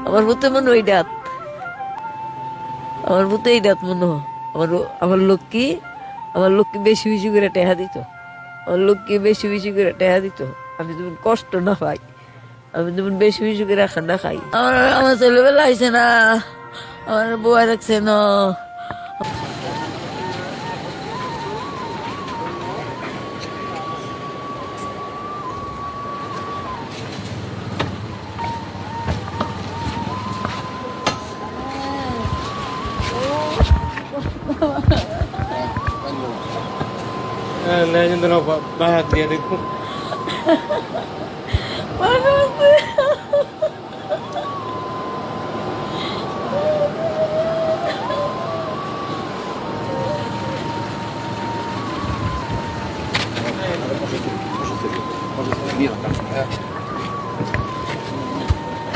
আমার ভূতে মনে ওই ডাত, আমার ভূতে এই ডাত মনে হয়। আমার আমার লক্ষ্মী, আমার লক্ষ্মী বেশি বেশি করে টেহা দিত, আমার লক্ষ্মী বেশি বেশি করে টেহা দিত। আমি যেমন কষ্ট না পাই, আমি যেমন বেশি বেশি করে খানা খাই। আমার আমার ছেলেবেলা আইসে না, আমার বউয়া রাখছে না। Legend of Bahagia देखो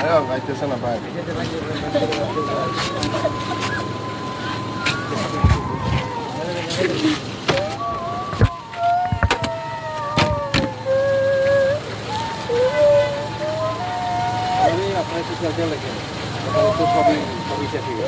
Ayo, nggak itu sana Pak. Ini apa itu saja lagi? Kalau itu hobi saya juga.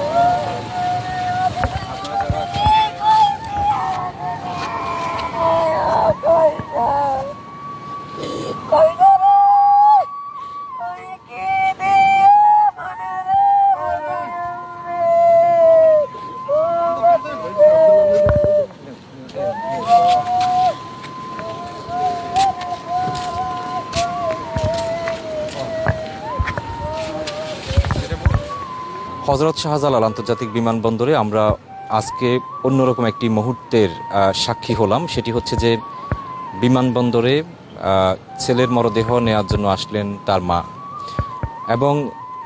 Hazrat Shahjalal আন্তর্জাতিক বিমানবন্দরে আমরা আজকে অন্যরকম একটি মুহূর্তের সাক্ষী হলাম। সেটি হচ্ছে যে বিমানবন্দরে ছেলের মরদেহ নেওয়ার জন্য আসলেন তার মা। এবং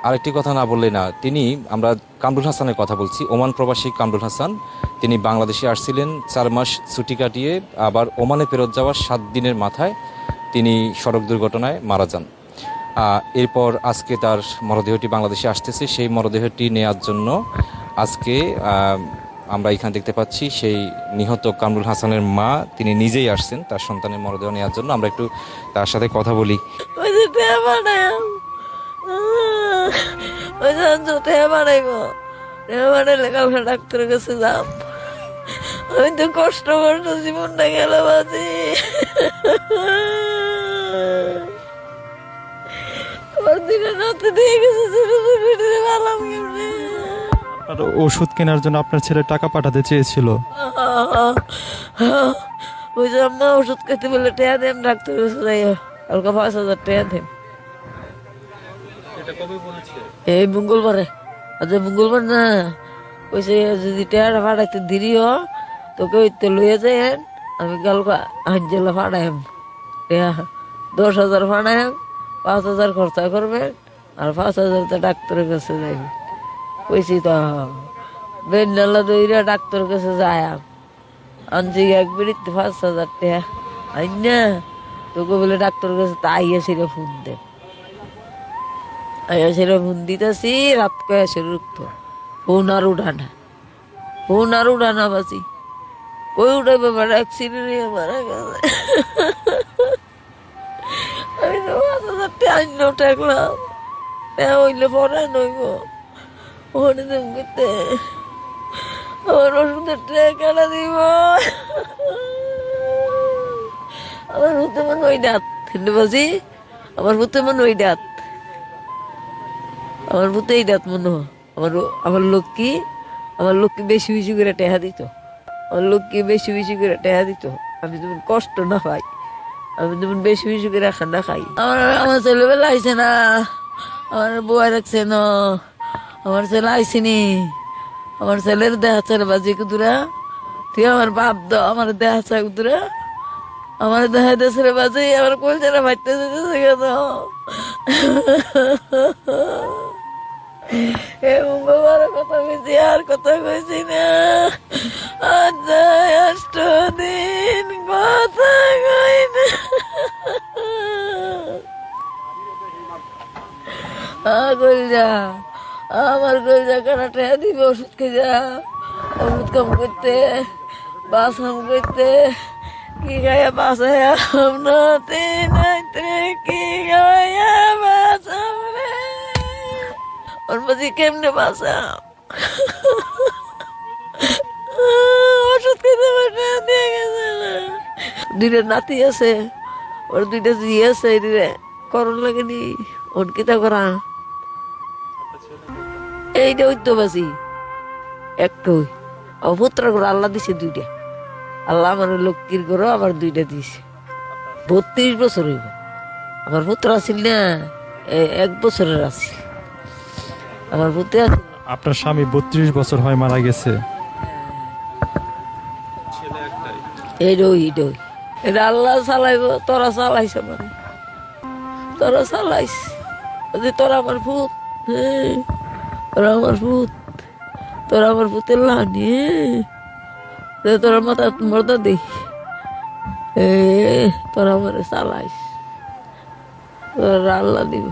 আরেকটি কথা না বললে না, তিনি, আমরা কামরুল হাসানের কথা বলছি, ওমান প্রবাসী কামরুল হাসান। তিনি বাংলাদেশে আসছিলেন 4 মাস ছুটি কাটিয়ে, আবার ওমানে ফেরত যাওয়ার 7 দিনের মাথায় তিনি সড়ক দুর্ঘটনায় মারা যান। এরপর আজকে তার মরদেহটি বাংলাদেশে আসতেছে। সেই মরদেহটি নেয়ার জন্য আজকে আমরা এখানে দেখতে পাচ্ছি সেই নিহত কামরুল হাসানের মা, তিনি নিজেই আসছেন তার সন্তানের মরদেহ নেওয়ার জন্য। আমরা একটু তার সাথে কথা বলি। ডাক্তারের কাছে যাম, আমি তো কষ্ট কষ্ট জীবনটা গেল বাজি। ওষুধ কেনার জন্য আপনার ছেলে টাকা পাঠাতে চেয়েছিল। ওই যে আম্মা ওষুধ খেতে বলে টেয়া দেন, ডাক্তার কাছে যাই হালকা 5,000 টেয়া দেন। এই মঙ্গলবারে, আজ মঙ্গলবার না, ওইসে যদি টেয়াটা পাঠাইতে দেরি হ তোকে ওই তো লইয়া যাই, আমি কালকে আঞ্জেলা পাঠাইম টেয়া 10,000 পাঠাইম, 5,000 খরচা করবে আর 5,000 তো ডাক্তারের কাছে যাইবে। কইছি তো বেন্ডালা দইরা ডাক্তারের কাছে যায় আনছি এক বেরিতে 5,000 টাকা আইন না, তোকে বলে ডাক্তারের কাছে তা আইয়া সেরে ফোন দে, আইয়া সেরে ফোন দিতেছি, রাত কয়ে এসে রুখতো ফোন আর উঠানা, ফোন আর উঠানা বাসি কই উঠাবে, বেড়া অ্যাক্সিডেন্ট মারা গেছে। আমি তো 5,000 টাকা আইন ঠেকলাম, হইলে পরে নইব ওখানে করতে আমার ওষুধের টাকাটা দিব। আমার ভূতে মনে ওই ডাত বাজি, আমার ভূতে মনে ওই ডাত, আমার ভূতে এই ডাত মনে হয়। আমার লক্ষ্মী, আমার লক্ষ্মী বেশি বেশি করে টেহা দিত, আমার লক্ষ্মী বেশি বেশি করে টেহা দিত। আমি যেমন কষ্ট না পাই, আমি যেমন বেশি বেশি করে খানা খাই। আমার ছেলেবেলা আইসে না, আমার বউয়া রাখছে না, আমার ছেলে আইসিনি, আমার ছেলের দেহা চার বাজি কুদুরা, তুই আমার বাপ দাও আমার দেহা চা কুদুরা, আমার দেহা দেশের বাজি, আমার কলচারা ভাইতে যেতেছে কেন। এ মঙ্গলবার কথা কইছি আর কথা কইছি না, আজ 8 দিন কথা কই না। কইরা আমার কইরা কানাটা দিবে ওষুধ খেয়ে, ওষুধ কাম করতে, বাসাম করতে, কি গায়া বাসায়াম নতে নাইতে, কি গায়া বাসাম রে। ওর মাঝে কেমনে বাঁচা ওষুধ খেতে পারে দিয়ে গেছে না। দুইটা নাতি আছে, ওর দুইটা জি আছে, করণ লাগেনি ওর কিতা করা এইটা হইতো বাসি একটু অভুত্র করে আল্লাহ দিছে দুইটা। আল্লাহ আমার লক্ষ্মীর করো আবার দুইটা দিছে। 32 বছর হইব। আমার পুত্র আছিল না 1 বছরের আছে। আমার পুত্র আছে আপনার স্বামী 32 বছর হয় মারা গেছে। এইডই এটা আল্লাহ চালাইব, তোরা চালাইছ মানে তোরা চালাইস। তোরা আমার ভূত, তোরা আমার ভূত, তোরা আমার ভূতের লানি, তোরা মাথা মর্দা দেই তোরা আমার চালাইস, তোরা আল্লাহ দিব।